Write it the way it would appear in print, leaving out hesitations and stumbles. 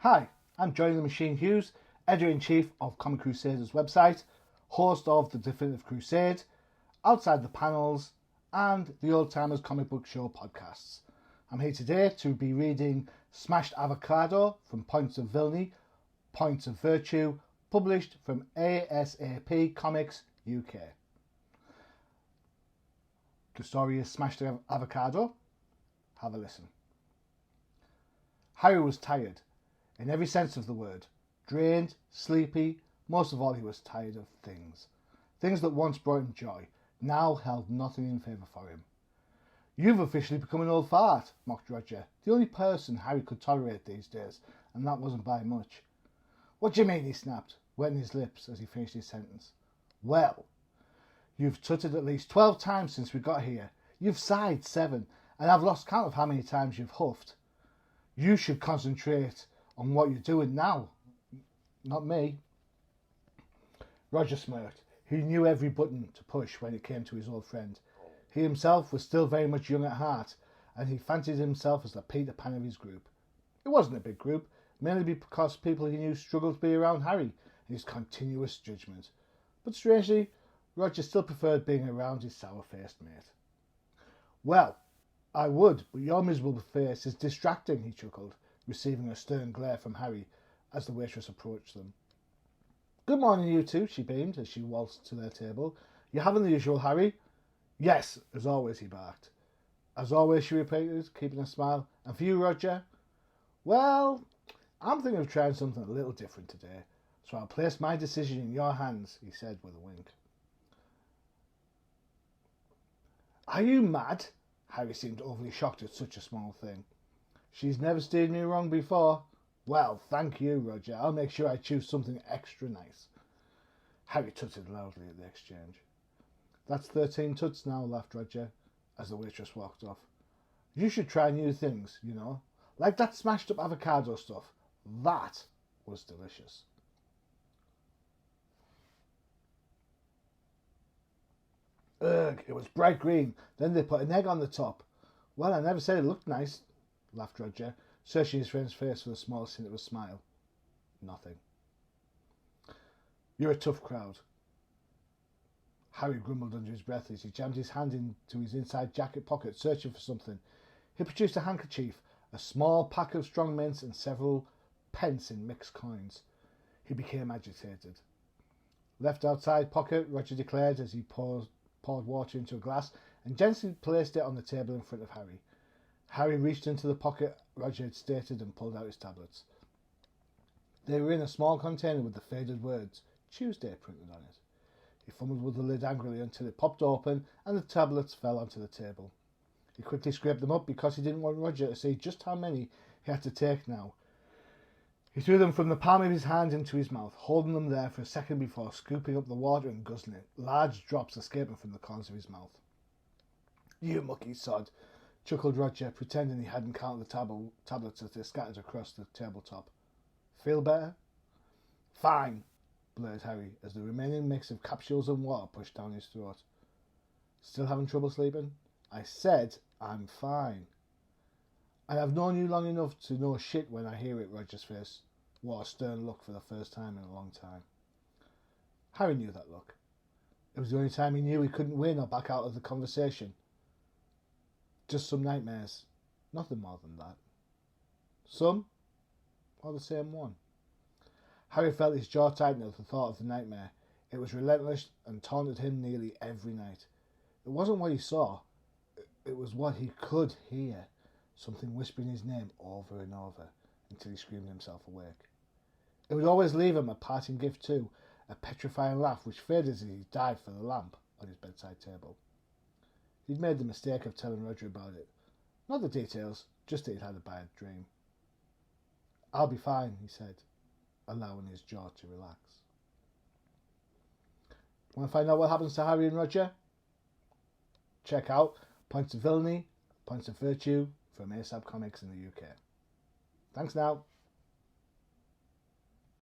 Hi, I'm Johnny Hughes, Editor-in-Chief of Comic Crusaders website, host of The Definitive Crusade, Outside the Panels, and the Old Timers Comic Book Show podcasts. I'm here today to be reading Smashed Avocado from Points of Villainy, Points of Virtue, published from ASAP Comics UK. The story is Smashed Avocado. Have a listen. Harry was tired, in every sense of the word. Drained, sleepy, most of all he was tired of things. Things that once brought him joy, now held nothing in favour for him. "You've officially become an old fart," mocked Roger, the only person Harry could tolerate these days, and that wasn't by much. "What do you mean?" he snapped, wetting his lips as he finished his sentence. "Well, you've tutted at least 12 times since we got here. You've sighed 7, and I've lost count of how many times you've huffed. You should concentrate on what you're doing now, not me." Roger smirked. He knew every button to push when it came to his old friend. He himself was still very much young at heart, and he fancied himself as the Peter Pan of his group. It wasn't a big group, mainly because people he knew struggled to be around Harry and his continuous judgment. But strangely, Roger still preferred being around his sour-faced mate. "Well, I would, but your miserable face is distracting," he chuckled, receiving a stern glare from Harry as the waitress approached them. "Good morning, you two," she beamed as she waltzed to their table. "You having the usual, Harry?" "Yes, as always," he barked. "As always," she repeated, keeping a smile. "And for you, Roger?" "Well, I'm thinking of trying something a little different today, so I'll place my decision in your hands," he said with a wink. "Are you mad?" Harry seemed overly shocked at such a small thing. "She's never steered me wrong before." "Well, thank you, Roger. I'll make sure I choose something extra nice." Harry tutted loudly at the exchange. "That's 13 tuts now," laughed Roger, as the waitress walked off. "You should try new things, you know, like that smashed up avocado stuff. That was delicious." "Ugh, it was bright green. Then they put an egg on the top." "Well, I never said it looked nice," laughed Roger, searching his friend's face for the smallest hint of a smile. Nothing. "You're a tough crowd." Harry grumbled under his breath as he jammed his hand into his inside jacket pocket, searching for something. He produced a handkerchief, a small pack of strong mints, and several pence in mixed coins. He became agitated. "Left outside pocket," Roger declared as he poured water into a glass and gently placed it on the table in front of Harry. Harry reached into the pocket Roger had stated and pulled out his tablets. They were in a small container with the faded words "Tuesday" printed on it. He fumbled with the lid angrily until it popped open and the tablets fell onto the table. He quickly scraped them up because he didn't want Roger to see just how many he had to take now. He threw them from the palm of his hand into his mouth, holding them there for a second before scooping up the water and guzzling it, large drops escaping from the corners of his mouth. "You mucky sod," chuckled Roger, pretending he hadn't counted the tablets as they scattered across the tabletop. "Feel better?" "Fine," blurted Harry as the remaining mix of capsules and water pushed down his throat. "Still having trouble sleeping?" "I said I'm fine." "And I've known you long enough to know shit when I hear it." Roger's face wore a stern look for the first time in a long time. Harry knew that look. It was the only time he knew he couldn't win or back out of the conversation. Just some nightmares. Nothing more than that. Some? Or the same one? Harry felt his jaw tighten at the thought of the nightmare. It was relentless and taunted him nearly every night. It wasn't what he saw. It was what he could hear. Something whispering his name over and over until he screamed himself awake. It would always leave him a parting gift too, a petrifying laugh which faded as he dived for the lamp on his bedside table. He'd made the mistake of telling Roger about it. Not the details, just that he'd had a bad dream. "I'll be fine," he said, allowing his jaw to relax. Want to find out what happens to Harry and Roger? Check out Points of Villainy, Points of Virtue from ASAP Comics in the UK. Thanks now.